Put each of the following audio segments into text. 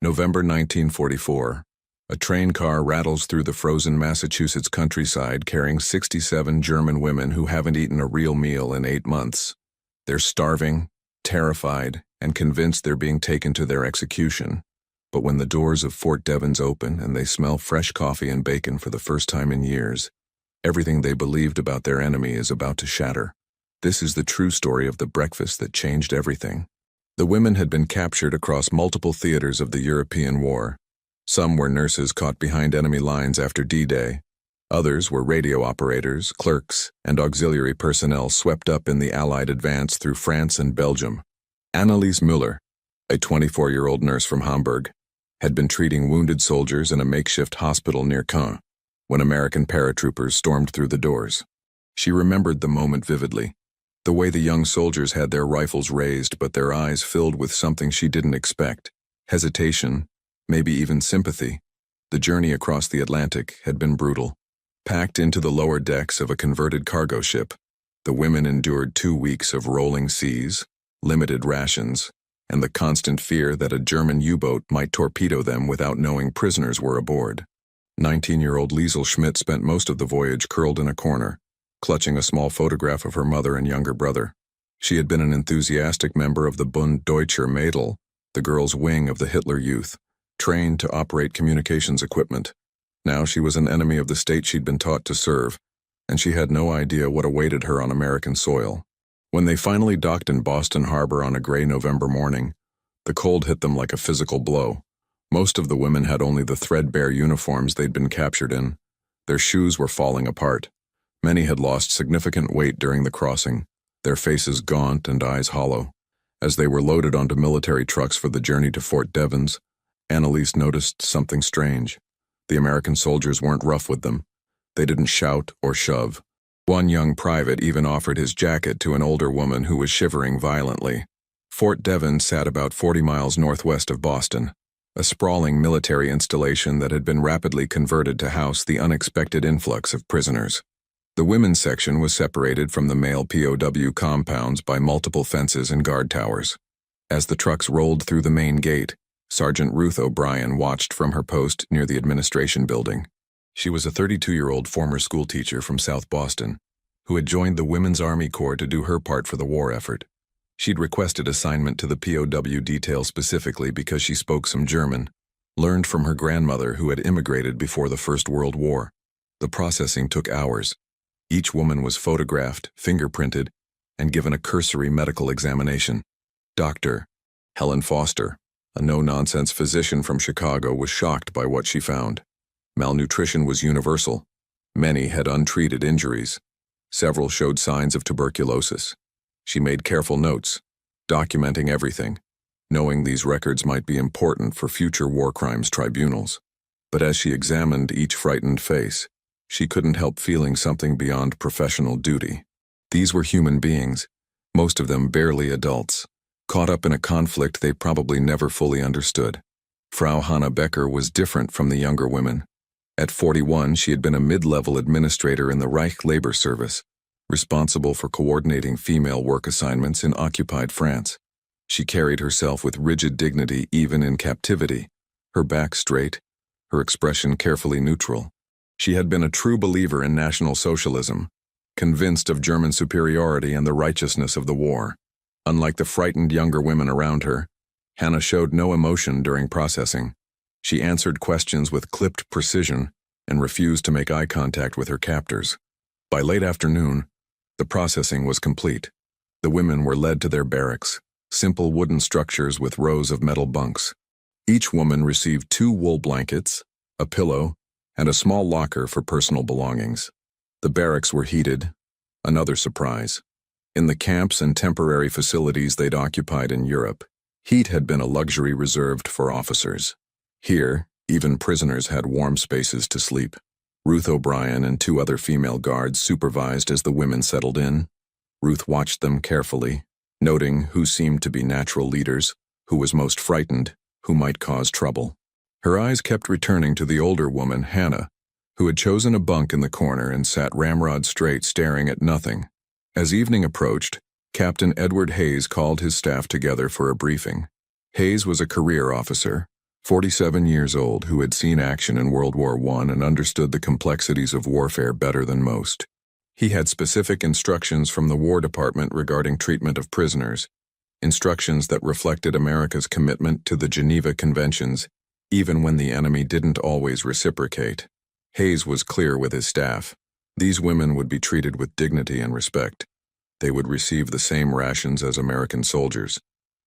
November 1944. A train car rattles through the frozen Massachusetts countryside carrying 67 German women who haven't eaten a real meal in 8 months. They're starving, terrified, and convinced they're being taken to their execution. But when the doors of Fort Devens open and they smell fresh coffee and bacon for the first time in years, everything they believed about their enemy is about to shatter. This is the true story of the breakfast that changed everything. The women had been captured across multiple theaters of the European War. Some were nurses caught behind enemy lines after D-Day. Others were radio operators, clerks, and auxiliary personnel swept up in the Allied advance through France and Belgium. Anneliese Müller, a 24-year-old nurse from Hamburg, had been treating wounded soldiers in a makeshift hospital near Caen when American paratroopers stormed through the doors. She remembered the moment vividly. The way the young soldiers had their rifles raised but their eyes filled with something she didn't expect. Hesitation, maybe even sympathy. The journey across the Atlantic had been brutal. Packed into the lower decks of a converted cargo ship, the women endured 2 weeks of rolling seas, limited rations, and the constant fear that a German U-boat might torpedo them without knowing prisoners were aboard. 19-year-old Liesel Schmidt spent most of the voyage curled in a corner, clutching a small photograph of her mother and younger brother. She had been an enthusiastic member of the Bund Deutscher Mädel, the girls' wing of the Hitler Youth, trained to operate communications equipment. Now she was an enemy of the state she'd been taught to serve, and she had no idea what awaited her on American soil. When they finally docked in Boston Harbor on a gray November morning, the cold hit them like a physical blow. Most of the women had only the threadbare uniforms they'd been captured in. Their shoes were falling apart. Many had lost significant weight during the crossing, their faces gaunt and eyes hollow. As they were loaded onto military trucks for the journey to Fort Devens, Anneliese noticed something strange. The American soldiers weren't rough with them. They didn't shout or shove. One young private even offered his jacket to an older woman who was shivering violently. Fort Devens sat about 40 miles northwest of Boston, a sprawling military installation that had been rapidly converted to house the unexpected influx of prisoners. The women's section was separated from the male POW compounds by multiple fences and guard towers. As the trucks rolled through the main gate, Sergeant Ruth O'Brien watched from her post near the administration building. She was a 32-year-old former schoolteacher from South Boston, who had joined the Women's Army Corps to do her part for the war effort. She'd requested assignment to the POW detail specifically because she spoke some German, learned from her grandmother who had immigrated before the First World War. The processing took hours. Each woman was photographed, fingerprinted, and given a cursory medical examination. Dr. Helen Foster, a no-nonsense physician from Chicago, was shocked by what she found. Malnutrition was universal. Many had untreated injuries. Several showed signs of tuberculosis. She made careful notes, documenting everything, knowing these records might be important for future war crimes tribunals. But as she examined each frightened face, she couldn't help feeling something beyond professional duty. These were human beings, most of them barely adults, caught up in a conflict they probably never fully understood. Frau Hanna Becker was different from the younger women. At 41, she had been a mid-level administrator in the Reich Labor Service, responsible for coordinating female work assignments in occupied France. She carried herself with rigid dignity even in captivity, her back straight, her expression carefully neutral. She had been a true believer in National Socialism, convinced of German superiority and the righteousness of the war. Unlike the frightened younger women around her, Hannah showed no emotion during processing. She answered questions with clipped precision and refused to make eye contact with her captors. By late afternoon, the processing was complete. The women were led to their barracks, simple wooden structures with rows of metal bunks. Each woman received 2 wool blankets, a pillow, and a small locker for personal belongings. The barracks were heated, another surprise. In the camps and temporary facilities they'd occupied in Europe, heat had been a luxury reserved for officers. Here, even prisoners had warm spaces to sleep. Ruth O'Brien and 2 other female guards supervised as the women settled in. Ruth watched them carefully, noting who seemed to be natural leaders, who was most frightened, who might cause trouble. Her eyes kept returning to the older woman, Hannah, who had chosen a bunk in the corner and sat ramrod straight staring at nothing. As evening approached, Captain Edward Hayes called his staff together for a briefing. Hayes was a career officer, 47 years old, who had seen action in World War I and understood the complexities of warfare better than most. He had specific instructions from the War Department regarding treatment of prisoners, instructions that reflected America's commitment to the Geneva Conventions, even when the enemy didn't always reciprocate. Hayes was clear with his staff. These women would be treated with dignity and respect. They would receive the same rations as American soldiers.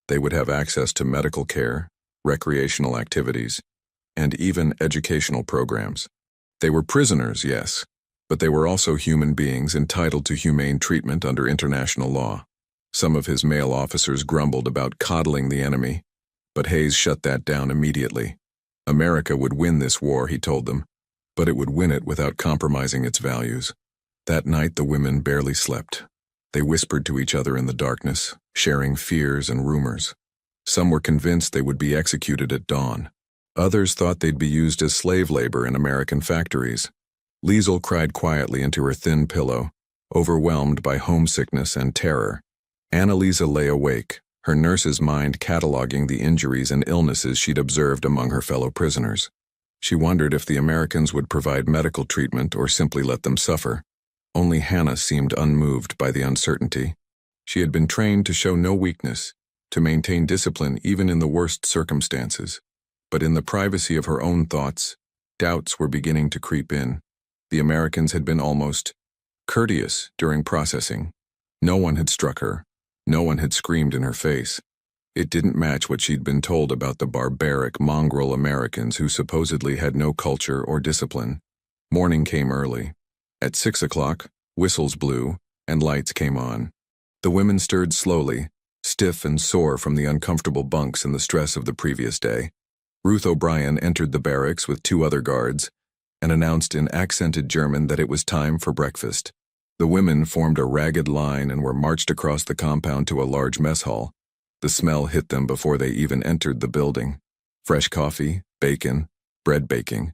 They would have access to medical care, recreational activities, and even educational programs. They were prisoners, yes, but they were also human beings entitled to humane treatment under international law. Some of his male officers grumbled about coddling the enemy, but Hayes shut that down immediately. America would win this war, he told them, but it would win it without compromising its values. That night the women barely slept. They whispered to each other in the darkness, sharing fears and rumors. Some were convinced they would be executed at dawn. Others thought they'd be used as slave labor in American factories. Liesl cried quietly into her thin pillow, overwhelmed by homesickness and terror. Annalisa lay awake, her nurse's mind cataloging the injuries and illnesses she'd observed among her fellow prisoners. She wondered if the Americans would provide medical treatment or simply let them suffer. Only Hannah seemed unmoved by the uncertainty. She had been trained to show no weakness, to maintain discipline even in the worst circumstances. But in the privacy of her own thoughts, doubts were beginning to creep in. The Americans had been almost courteous during processing. No one had struck her. No one had screamed in her face. It didn't match what she'd been told about the barbaric, mongrel Americans who supposedly had no culture or discipline. Morning came early. At 6 o'clock, whistles blew, and lights came on. The women stirred slowly, stiff and sore from the uncomfortable bunks and the stress of the previous day. Ruth O'Brien entered the barracks with 2 other guards and announced in accented German that it was time for breakfast. The women formed a ragged line and were marched across the compound to a large mess hall. The smell hit them before they even entered the building. Fresh coffee, bacon, bread baking.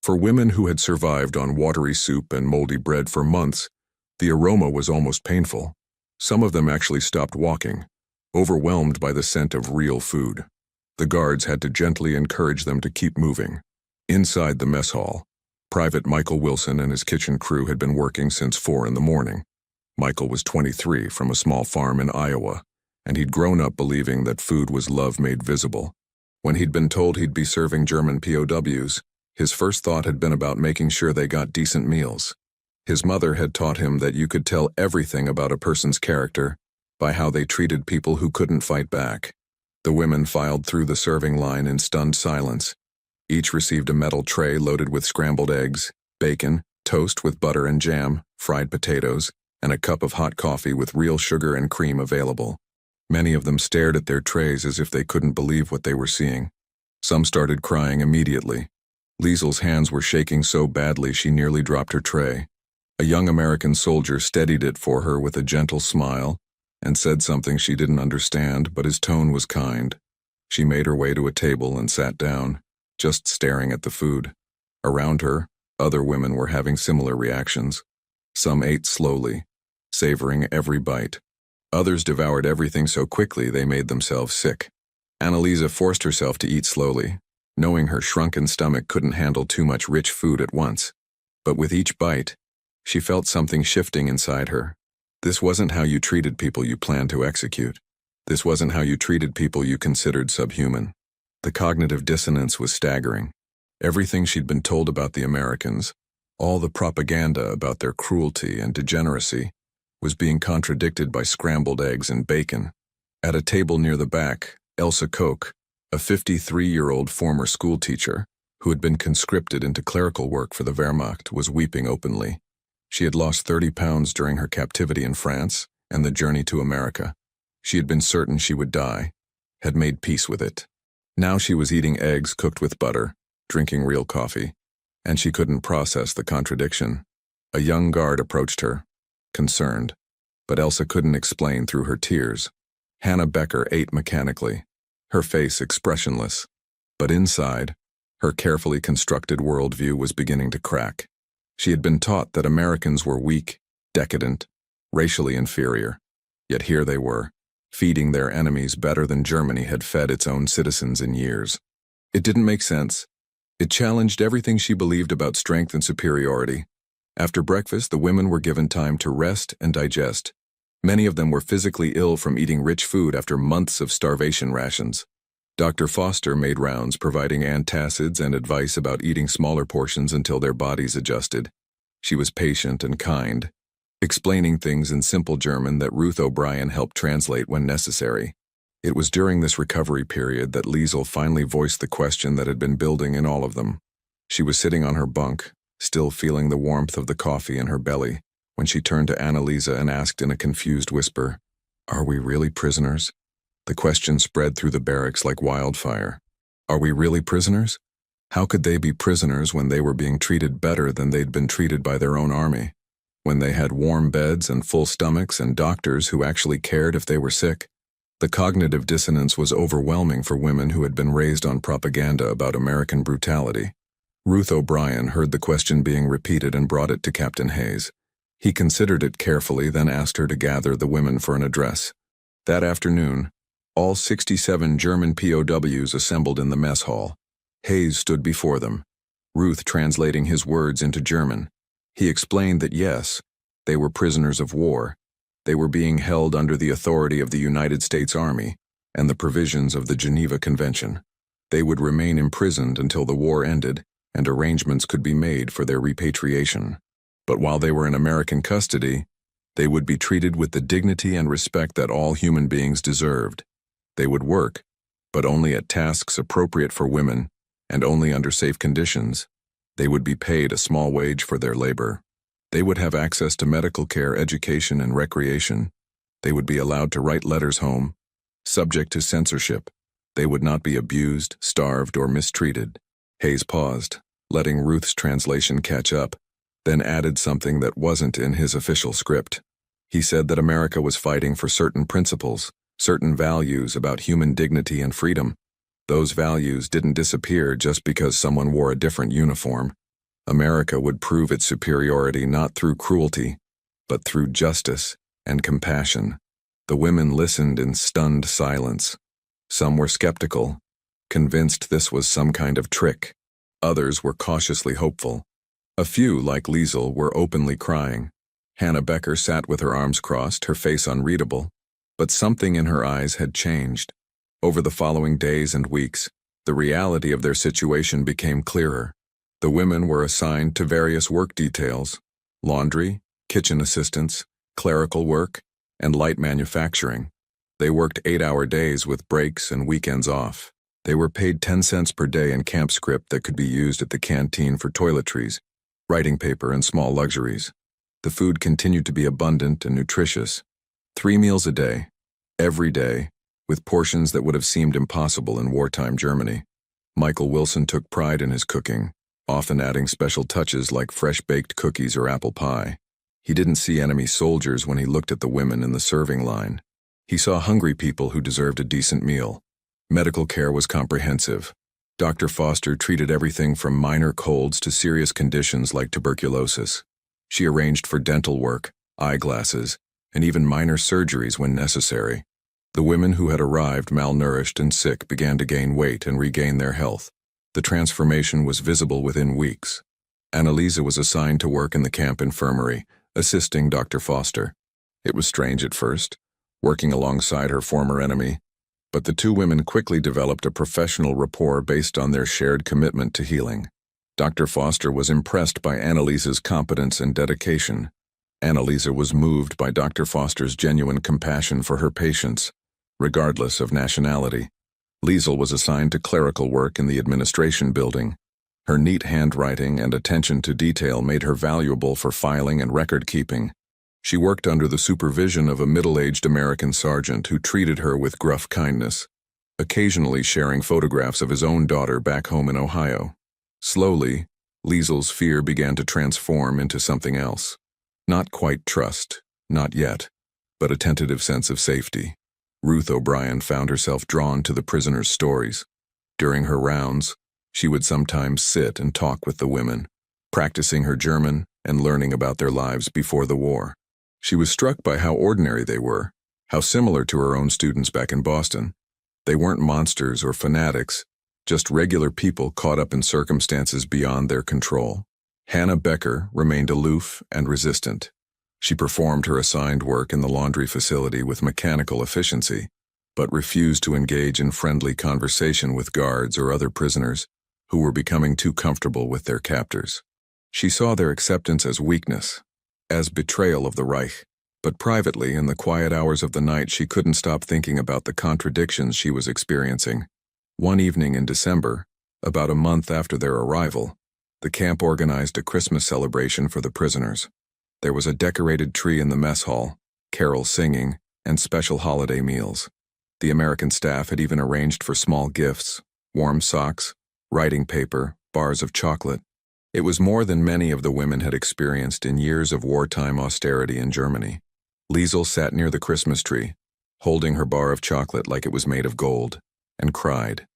For women who had survived on watery soup and moldy bread for months, the aroma was almost painful. Some of them actually stopped walking, overwhelmed by the scent of real food. The guards had to gently encourage them to keep moving. Inside the mess hall, Private Michael Wilson and his kitchen crew had been working since 4 in the morning. Michael was 23 from a small farm in Iowa, and he'd grown up believing that food was love made visible. When he'd been told he'd be serving German POWs, his first thought had been about making sure they got decent meals. His mother had taught him that you could tell everything about a person's character by how they treated people who couldn't fight back. The women filed through the serving line in stunned silence. Each received a metal tray loaded with scrambled eggs, bacon, toast with butter and jam, fried potatoes, and a cup of hot coffee with real sugar and cream available. Many of them stared at their trays as if they couldn't believe what they were seeing. Some started crying immediately. Liesel's hands were shaking so badly she nearly dropped her tray. A young American soldier steadied it for her with a gentle smile and said something she didn't understand, but his tone was kind. She made her way to a table and sat down, just staring at the food. Around her, other women were having similar reactions. Some ate slowly, savoring every bite. Others devoured everything so quickly they made themselves sick. Annalisa forced herself to eat slowly, knowing her shrunken stomach couldn't handle too much rich food at once. But with each bite, she felt something shifting inside her. This wasn't how you treated people you planned to execute. This wasn't how you treated people you considered subhuman. The cognitive dissonance was staggering. Everything she'd been told about the Americans, all the propaganda about their cruelty and degeneracy, was being contradicted by scrambled eggs and bacon. At a table near the back, Elsa Koch, a 53-year-old former schoolteacher who had been conscripted into clerical work for the Wehrmacht, was weeping openly. She had lost 30 pounds during her captivity in France and the journey to America. She had been certain she would die, had made peace with it. Now she was eating eggs cooked with butter, drinking real coffee, and she couldn't process the contradiction. A young guard approached her, concerned, but Elsa couldn't explain through her tears. Hannah Becker ate mechanically, her face expressionless, but inside, her carefully constructed worldview was beginning to crack. She had been taught that Americans were weak, decadent, racially inferior, yet here they were, feeding their enemies better than Germany had fed its own citizens in years. It didn't make sense. It challenged everything she believed about strength and superiority. After breakfast, the women were given time to rest and digest. Many of them were physically ill from eating rich food after months of starvation rations. Dr. Foster made rounds providing antacids and advice about eating smaller portions until their bodies adjusted. She was patient and kind, explaining things in simple German that Ruth O'Brien helped translate when necessary. It was during this recovery period that Liesel finally voiced the question that had been building in all of them. She was sitting on her bunk, still feeling the warmth of the coffee in her belly, when she turned to Annalisa and asked in a confused whisper, "Are we really prisoners?" The question spread through the barracks like wildfire. Are we really prisoners? How could they be prisoners when they were being treated better than they'd been treated by their own army? When they had warm beds and full stomachs and doctors who actually cared if they were sick? The cognitive dissonance was overwhelming for women who had been raised on propaganda about American brutality. Ruth O'Brien heard the question being repeated and brought it to Captain Hayes. He considered it carefully, then asked her to gather the women for an address. That afternoon, all 67 German POWs assembled in the mess hall. Hayes stood before them, Ruth translating his words into German. He explained that yes, they were prisoners of war. They were being held under the authority of the United States Army and the provisions of the Geneva Convention. They would remain imprisoned until the war ended and arrangements could be made for their repatriation. But while they were in American custody, they would be treated with the dignity and respect that all human beings deserved. They would work, but only at tasks appropriate for women and only under safe conditions. They would be paid a small wage for their labor. They would have access to medical care, education, and recreation. They would be allowed to write letters home, subject to censorship. They would not be abused, starved, or mistreated. Hayes paused, letting Ruth's translation catch up, then added something that wasn't in his official script. He said that America was fighting for certain principles, certain values about human dignity and freedom. Those values didn't disappear just because someone wore a different uniform. America would prove its superiority not through cruelty, but through justice and compassion. The women listened in stunned silence. Some were skeptical, convinced this was some kind of trick. Others were cautiously hopeful. A few, like Liesel, were openly crying. Hannah Becker sat with her arms crossed, her face unreadable. But something in her eyes had changed. Over the following days and weeks, the reality of their situation became clearer. The women were assigned to various work details: laundry, kitchen assistance, clerical work, and light manufacturing. They worked 8-hour days with breaks and weekends off. They were paid 10 cents per day in camp script that could be used at the canteen for toiletries, writing paper, and small luxuries. The food continued to be abundant and nutritious. 3 meals a day, every day, with portions that would have seemed impossible in wartime Germany. Michael Wilson took pride in his cooking, often adding special touches like fresh-baked cookies or apple pie. He didn't see enemy soldiers when he looked at the women in the serving line. He saw hungry people who deserved a decent meal. Medical care was comprehensive. Dr. Foster treated everything from minor colds to serious conditions like tuberculosis. She arranged for dental work, eyeglasses, and even minor surgeries when necessary. The women who had arrived malnourished and sick began to gain weight and regain their health. The transformation was visible within weeks. Annalisa was assigned to work in the camp infirmary, assisting Dr. Foster. It was strange at first, working alongside her former enemy, but the two women quickly developed a professional rapport based on their shared commitment to healing. Dr. Foster was impressed by Annalisa's competence and dedication. Annalisa was moved by Dr. Foster's genuine compassion for her patients, regardless of nationality. Liesel was assigned to clerical work in the administration building. Her neat handwriting and attention to detail made her valuable for filing and record-keeping. She worked under the supervision of a middle-aged American sergeant who treated her with gruff kindness, occasionally sharing photographs of his own daughter back home in Ohio. Slowly, Liesel's fear began to transform into something else. Not quite trust, not yet, but a tentative sense of safety. Ruth O'Brien found herself drawn to the prisoners' stories. During her rounds, she would sometimes sit and talk with the women, practicing her German and learning about their lives before the war. She was struck by how ordinary they were, how similar to her own students back in Boston. They weren't monsters or fanatics, just regular people caught up in circumstances beyond their control. Hannah Becker remained aloof and resistant. She performed her assigned work in the laundry facility with mechanical efficiency, but refused to engage in friendly conversation with guards or other prisoners who were becoming too comfortable with their captors. She saw their acceptance as weakness, as betrayal of the Reich, but privately, in the quiet hours of the night, she couldn't stop thinking about the contradictions she was experiencing. One evening in December, about a month after their arrival, the camp organized a Christmas celebration for the prisoners. There was a decorated tree in the mess hall, carols singing, and special holiday meals. The American staff had even arranged for small gifts, warm socks, writing paper, bars of chocolate. It was more than many of the women had experienced in years of wartime austerity in Germany. Liesel sat near the Christmas tree, holding her bar of chocolate like it was made of gold, and cried,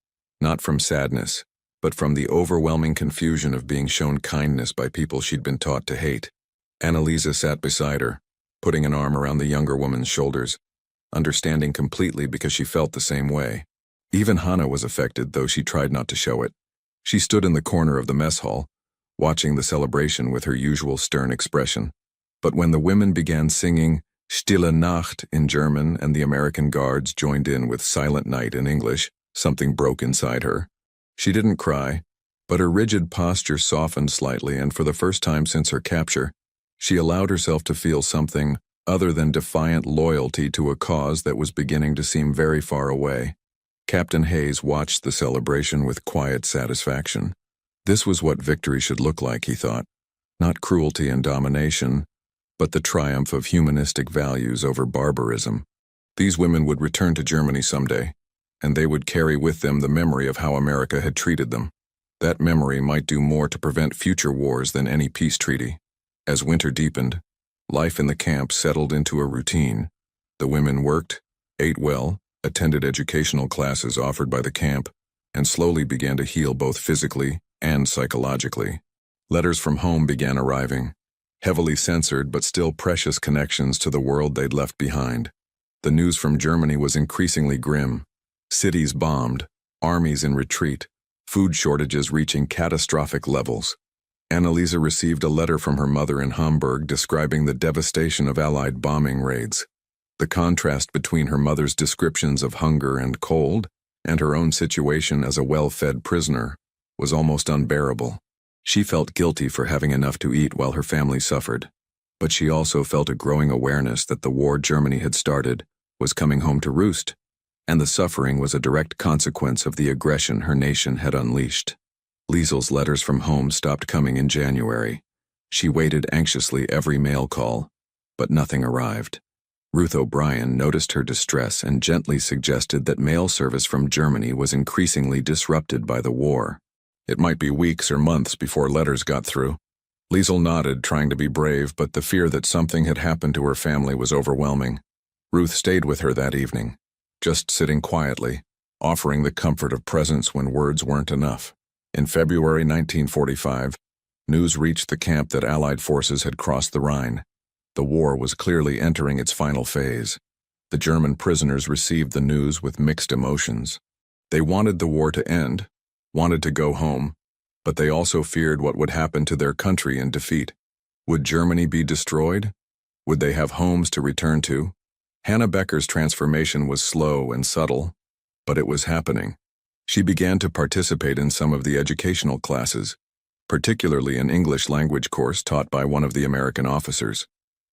not from sadness, but from the overwhelming confusion of being shown kindness by people she'd been taught to hate. Annalisa sat beside her, putting an arm around the younger woman's shoulders, understanding completely because she felt the same way. Even Hannah was affected, though she tried not to show it. She stood in the corner of the mess hall, watching the celebration with her usual stern expression. But when the women began singing Stille Nacht in German and the American guards joined in with Silent Night in English, something broke inside her. She didn't cry, but her rigid posture softened slightly, and for the first time since her capture, she allowed herself to feel something other than defiant loyalty to a cause that was beginning to seem very far away. Captain Hayes watched the celebration with quiet satisfaction. This was what victory should look like, he thought. Not cruelty and domination, but the triumph of humanistic values over barbarism. These women would return to Germany someday, and they would carry with them the memory of how America had treated them. That memory might do more to prevent future wars than any peace treaty. As winter deepened, life in the camp settled into a routine. The women worked, ate well, attended educational classes offered by the camp, and slowly began to heal both physically and psychologically. Letters from home began arriving, heavily censored but still precious connections to the world they'd left behind. The news from Germany was increasingly grim. Cities bombed, armies in retreat, food shortages reaching catastrophic levels. Annalisa received a letter from her mother in Hamburg describing the devastation of Allied bombing raids. The contrast between her mother's descriptions of hunger and cold and her own situation as a well-fed prisoner was almost unbearable. She felt guilty for having enough to eat while her family suffered, but she also felt a growing awareness that the war Germany had started was coming home to roost, and the suffering was a direct consequence of the aggression her nation had unleashed. Liesel's letters from home stopped coming in January. She waited anxiously every mail call, but nothing arrived. Ruth O'Brien noticed her distress and gently suggested that mail service from Germany was increasingly disrupted by the war. It might be weeks or months before letters got through. Liesel nodded, trying to be brave, but the fear that something had happened to her family was overwhelming. Ruth stayed with her that evening, just sitting quietly, offering the comfort of presence when words weren't enough. In February 1945, news reached the camp that Allied forces had crossed the Rhine. The war was clearly entering its final phase. The German prisoners received the news with mixed emotions. They wanted the war to end, wanted to go home, but they also feared what would happen to their country in defeat. Would Germany be destroyed? Would they have homes to return to? Hannah Becker's transformation was slow and subtle, but it was happening. She began to participate in some of the educational classes, particularly an English language course taught by one of the American officers.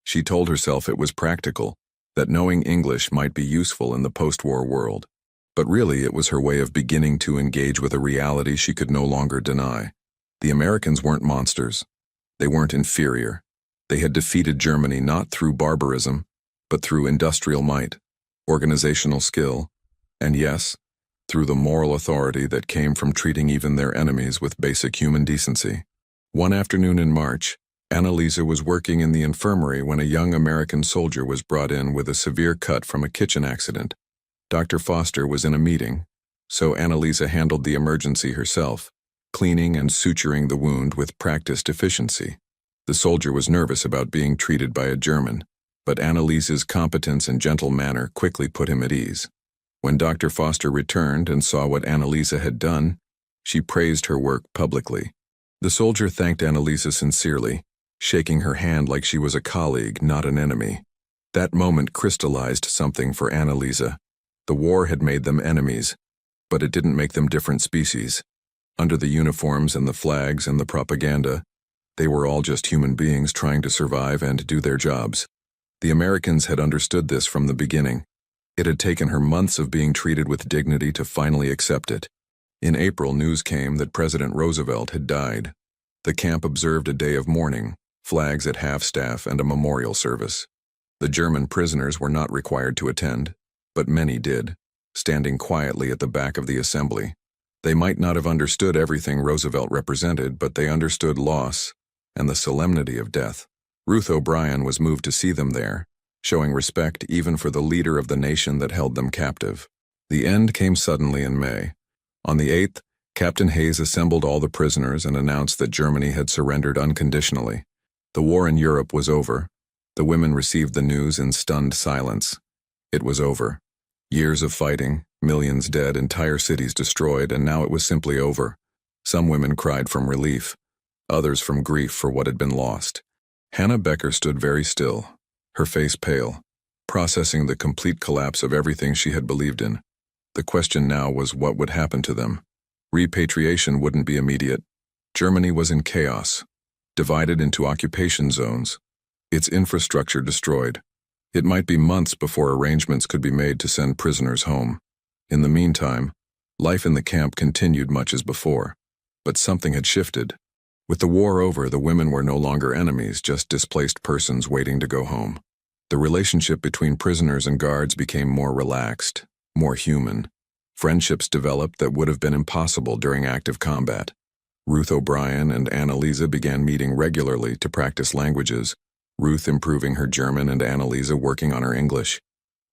She told herself it was practical, that knowing English might be useful in the post-war world. But really, it was her way of beginning to engage with a reality she could no longer deny. The Americans weren't monsters. They weren't inferior. They had defeated Germany not through barbarism, but through industrial might, organizational skill, and yes, through the moral authority that came from treating even their enemies with basic human decency. One afternoon in March, Annalisa was working in the infirmary when a young American soldier was brought in with a severe cut from a kitchen accident. Dr. Foster was in a meeting, so Annalisa handled the emergency herself, cleaning and suturing the wound with practiced efficiency. The soldier was nervous about being treated by a German, but Annalisa's competence and gentle manner quickly put him at ease. When Dr. Foster returned and saw what Annalisa had done, She praised her work publicly. The soldier thanked Annalisa sincerely, shaking her hand like she was a colleague, not an enemy. That moment crystallized something for Annalisa. The war had made them enemies, but it didn't make them different species. Under the uniforms and the flags and the propaganda, they were all just human beings trying to survive and do their jobs. The Americans had understood this from the beginning. It had taken her months of being treated with dignity to finally accept it. In April, news came that President Roosevelt had died. The camp observed a day of mourning, flags at half-staff, and a memorial service. The German prisoners were not required to attend, but many did, standing quietly at the back of the assembly. They might not have understood everything Roosevelt represented, but they understood loss and the solemnity of death. Ruth O'Brien was moved to see them there, showing respect even for the leader of the nation that held them captive. The end came suddenly in May. On the 8th, Captain Hayes assembled all the prisoners and announced that Germany had surrendered unconditionally. The war in Europe was over. The women received the news in stunned silence. It was over. Years of fighting, millions dead, entire cities destroyed, and now it was simply over. Some women cried from relief, others from grief for what had been lost. Hannah Becker stood very still, her face pale, processing the complete collapse of everything she had believed in. The question now was what would happen to them. Repatriation wouldn't be immediate. Germany was in chaos, divided into occupation zones, its infrastructure destroyed. It might be months before arrangements could be made to send prisoners home. In the meantime, life in the camp continued much as before. But something had shifted. With the war over, the women were no longer enemies, just displaced persons waiting to go home. The relationship between prisoners and guards became more relaxed, more human. Friendships developed that would have been impossible during active combat. Ruth O'Brien and Annalisa began meeting regularly to practice languages, Ruth improving her German and Annalisa working on her English.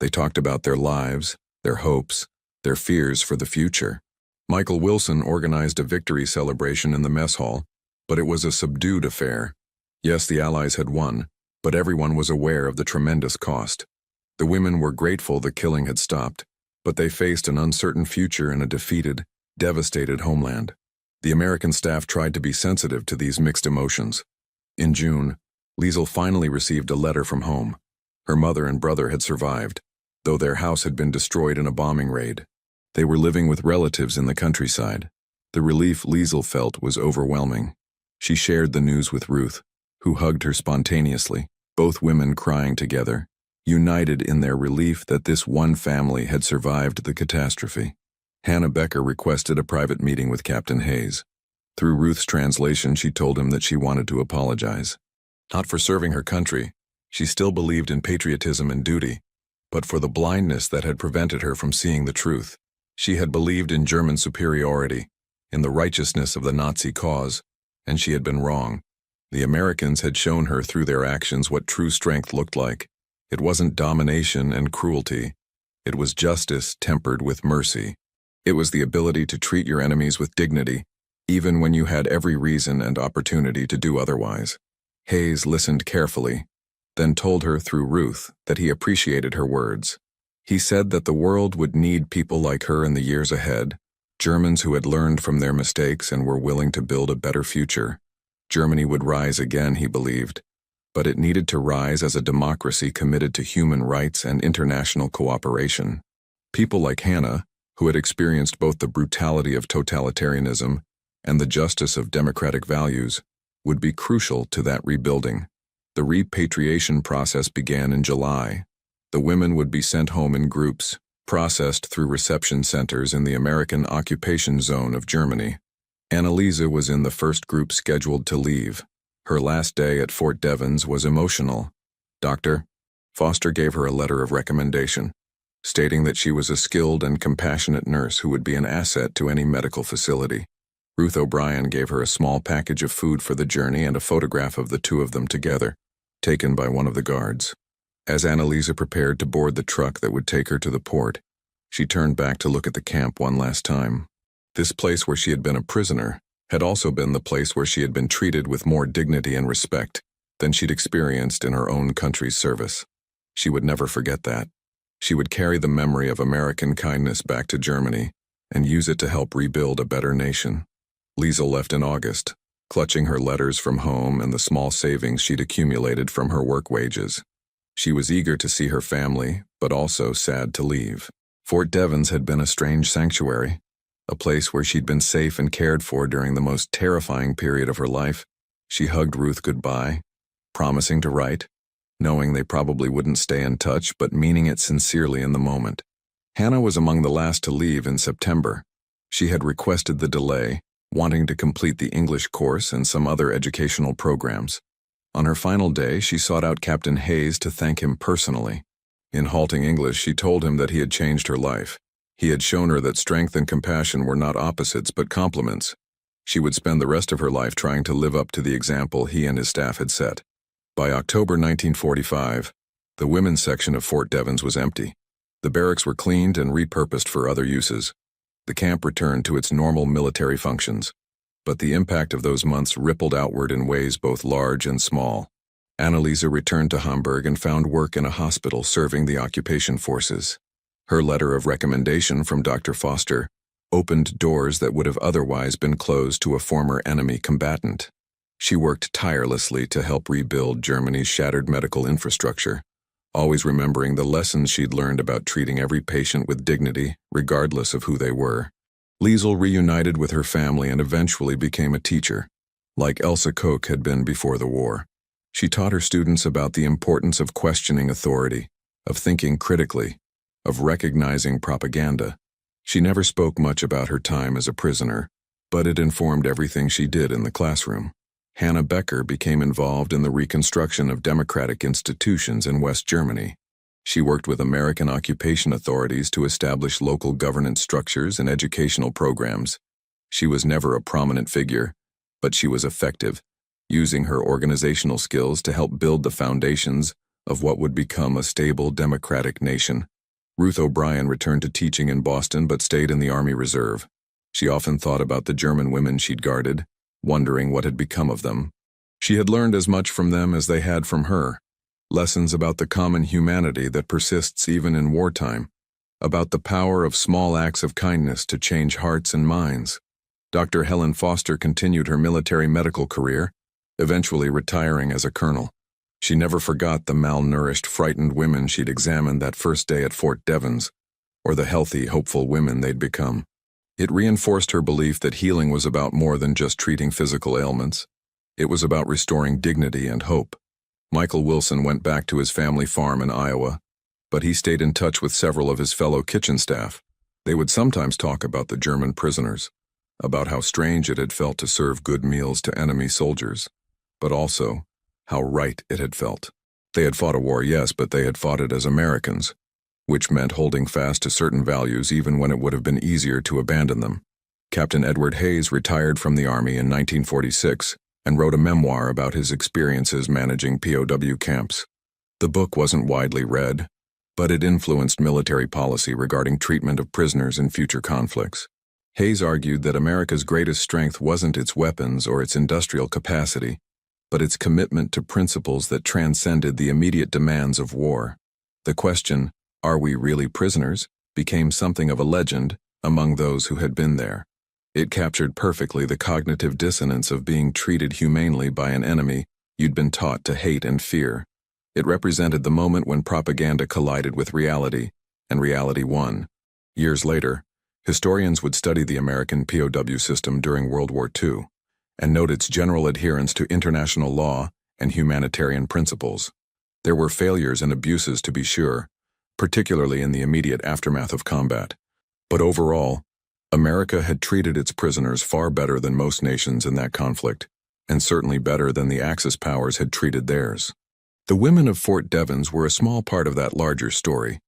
They talked about their lives, their hopes, their fears for the future. Michael Wilson organized a victory celebration in the mess hall, but it was a subdued affair. Yes, the Allies had won, but everyone was aware of the tremendous cost. The women were grateful the killing had stopped, but they faced an uncertain future in a defeated, devastated homeland. The American staff tried to be sensitive to these mixed emotions. In June, Liesel finally received a letter from home. Her mother and brother had survived, though their house had been destroyed in a bombing raid. They were living with relatives in the countryside. The relief Liesel felt was overwhelming. She shared the news with Ruth, who hugged her spontaneously, both women crying together, united in their relief that this one family had survived the catastrophe. Hannah Becker requested a private meeting with Captain Hayes. Through Ruth's translation, she told him that she wanted to apologize. Not for serving her country, she still believed in patriotism and duty, but for the blindness that had prevented her from seeing the truth. She had believed in German superiority, in the righteousness of the Nazi cause, and she had been wrong. The Americans had shown her through their actions what true strength looked like. It wasn't domination and cruelty. It was justice tempered with mercy. It was the ability to treat your enemies with dignity, even when you had every reason and opportunity to do otherwise. Hayes listened carefully, then told her through Ruth that he appreciated her words. He said that the world would need people like her in the years ahead, Germans who had learned from their mistakes and were willing to build a better future. Germany would rise again, he believed, but it needed to rise as a democracy committed to human rights and international cooperation. People like Hannah, who had experienced both the brutality of totalitarianism and the justice of democratic values, would be crucial to that rebuilding. The repatriation process began in July. The women would be sent home in groups, processed through reception centers in the American occupation zone of Germany. Annalisa was in the first group scheduled to leave. Her last day at Fort Devens was emotional. Dr. Foster gave her a letter of recommendation, stating that she was a skilled and compassionate nurse who would be an asset to any medical facility. Ruth O'Brien gave her a small package of food for the journey and a photograph of the two of them together, taken by one of the guards. As Annalisa prepared to board the truck that would take her to the port, she turned back to look at the camp one last time. This place where she had been a prisoner had also been the place where she had been treated with more dignity and respect than she'd experienced in her own country's service. She would never forget that. She would carry the memory of American kindness back to Germany and use it to help rebuild a better nation. Liesel left in August, clutching her letters from home and the small savings she'd accumulated from her work wages. She was eager to see her family, but also sad to leave. Fort Devens had been a strange sanctuary, a place where she'd been safe and cared for during the most terrifying period of her life. She hugged Ruth goodbye, promising to write, knowing they probably wouldn't stay in touch, but meaning it sincerely in the moment. Hannah was among the last to leave in September. She had requested the delay, wanting to complete the English course and some other educational programs. On her final day, she sought out Captain Hayes to thank him personally. In halting English, she told him that he had changed her life. He had shown her that strength and compassion were not opposites but complements. She would spend the rest of her life trying to live up to the example he and his staff had set. By October 1945, the women's section of Fort Devens was empty. The barracks were cleaned and repurposed for other uses. The camp returned to its normal military functions. But the impact of those months rippled outward in ways both large and small. Annalisa returned to Hamburg and found work in a hospital serving the occupation forces. Her letter of recommendation from Dr. Foster opened doors that would have otherwise been closed to a former enemy combatant. She worked tirelessly to help rebuild Germany's shattered medical infrastructure, always remembering the lessons she'd learned about treating every patient with dignity, regardless of who they were. Liesel reunited with her family and eventually became a teacher, like Elsa Koch had been before the war. She taught her students about the importance of questioning authority, of thinking critically, of recognizing propaganda. She never spoke much about her time as a prisoner, but it informed everything she did in the classroom. Hannah Becker became involved in the reconstruction of democratic institutions in West Germany. She worked with American occupation authorities to establish local governance structures and educational programs. She was never a prominent figure, but she was effective, using her organizational skills to help build the foundations of what would become a stable democratic nation. Ruth O'Brien returned to teaching in Boston but stayed in the Army Reserve. She often thought about the German women she'd guarded, wondering what had become of them. She had learned as much from them as they had from her. Lessons about the common humanity that persists even in wartime, about the power of small acts of kindness to change hearts and minds. Dr. Helen Foster continued her military medical career, eventually retiring as a colonel. She never forgot the malnourished, frightened women she'd examined that first day at Fort Devens, or the healthy, hopeful women they'd become. It reinforced her belief that healing was about more than just treating physical ailments. It was about restoring dignity and hope. Michael Wilson went back to his family farm in Iowa, but he stayed in touch with several of his fellow kitchen staff. They would sometimes talk about the German prisoners, about how strange it had felt to serve good meals to enemy soldiers, but also how right it had felt. They had fought a war, yes, but they had fought it as Americans, which meant holding fast to certain values even when it would have been easier to abandon them. Captain Edward Hayes retired from the Army in 1946 and wrote a memoir about his experiences managing POW camps. The book wasn't widely read, but it influenced military policy regarding treatment of prisoners in future conflicts. Hayes argued that America's greatest strength wasn't its weapons or its industrial capacity, but its commitment to principles that transcended the immediate demands of war. The question, "Are we really prisoners?" became something of a legend among those who had been there. It captured perfectly the cognitive dissonance of being treated humanely by an enemy you'd been taught to hate and fear. It represented the moment when propaganda collided with reality, and reality won. Years later, historians would study the American POW system during World War II, and note its general adherence to international law and humanitarian principles. There were failures and abuses, to be sure, particularly in the immediate aftermath of combat. But overall, America had treated its prisoners far better than most nations in that conflict, and certainly better than the Axis powers had treated theirs. The women of Fort Devens were a small part of that larger story,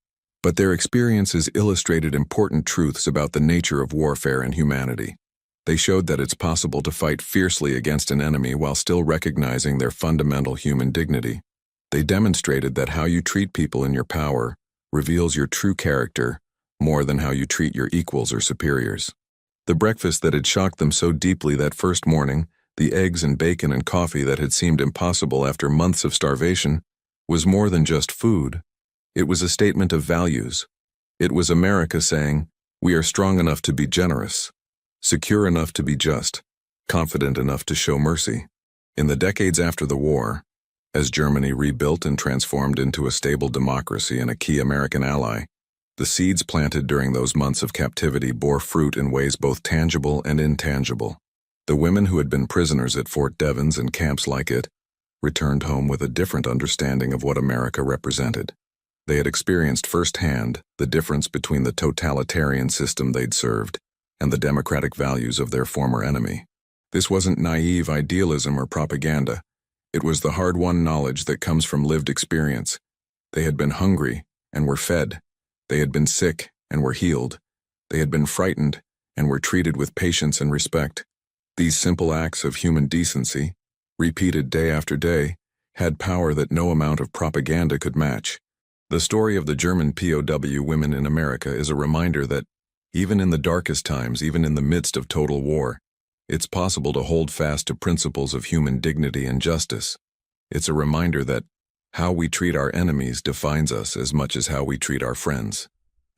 but their experiences illustrated important truths about the nature of warfare and humanity. They showed that it's possible to fight fiercely against an enemy while still recognizing their fundamental human dignity. They demonstrated that how you treat people in your power reveals your true character more than how you treat your equals or superiors. The breakfast that had shocked them so deeply that first morning, the eggs and bacon and coffee that had seemed impossible after months of starvation, was more than just food. It was a statement of values. It was America saying, We are strong enough to be generous, secure enough to be just, confident enough to show mercy. In the decades after the war, as Germany rebuilt and transformed into a stable democracy and a key American ally, the seeds planted during those months of captivity bore fruit in ways both tangible and intangible. The women who had been prisoners at Fort Devens and camps like it returned home with a different understanding of what America represented. They had experienced firsthand the difference between the totalitarian system they'd served and the democratic values of their former enemy. This wasn't naive idealism or propaganda. It was the hard-won knowledge that comes from lived experience. They had been hungry and were fed. They had been sick and were healed. They had been frightened and were treated with patience and respect. These simple acts of human decency, repeated day after day, had power that no amount of propaganda could match. The story of the German POW women in America is a reminder that, even in the darkest times, even in the midst of total war, it's possible to hold fast to principles of human dignity and justice. It's a reminder that how we treat our enemies defines us as much as how we treat our friends.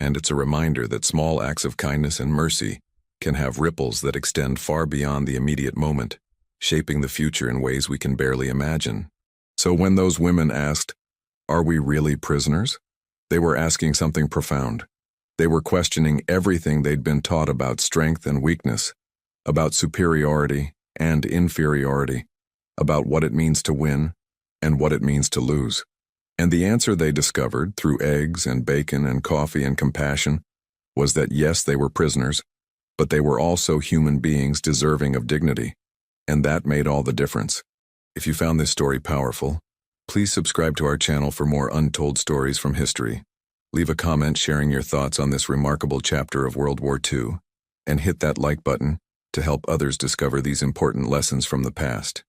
And it's a reminder that small acts of kindness and mercy can have ripples that extend far beyond the immediate moment, shaping the future in ways we can barely imagine. So when those women asked, "Are we really prisoners?" they were asking something profound. They were questioning everything they'd been taught about strength and weakness, about superiority and inferiority, about what it means to win and what it means to lose. And the answer they discovered, through eggs and bacon and coffee and compassion, was that yes, they were prisoners, but they were also human beings deserving of dignity. And that made all the difference. If you found this story powerful, please subscribe to our channel for more untold stories from history. Leave a comment sharing your thoughts on this remarkable chapter of World War II, and hit that like button to help others discover these important lessons from the past.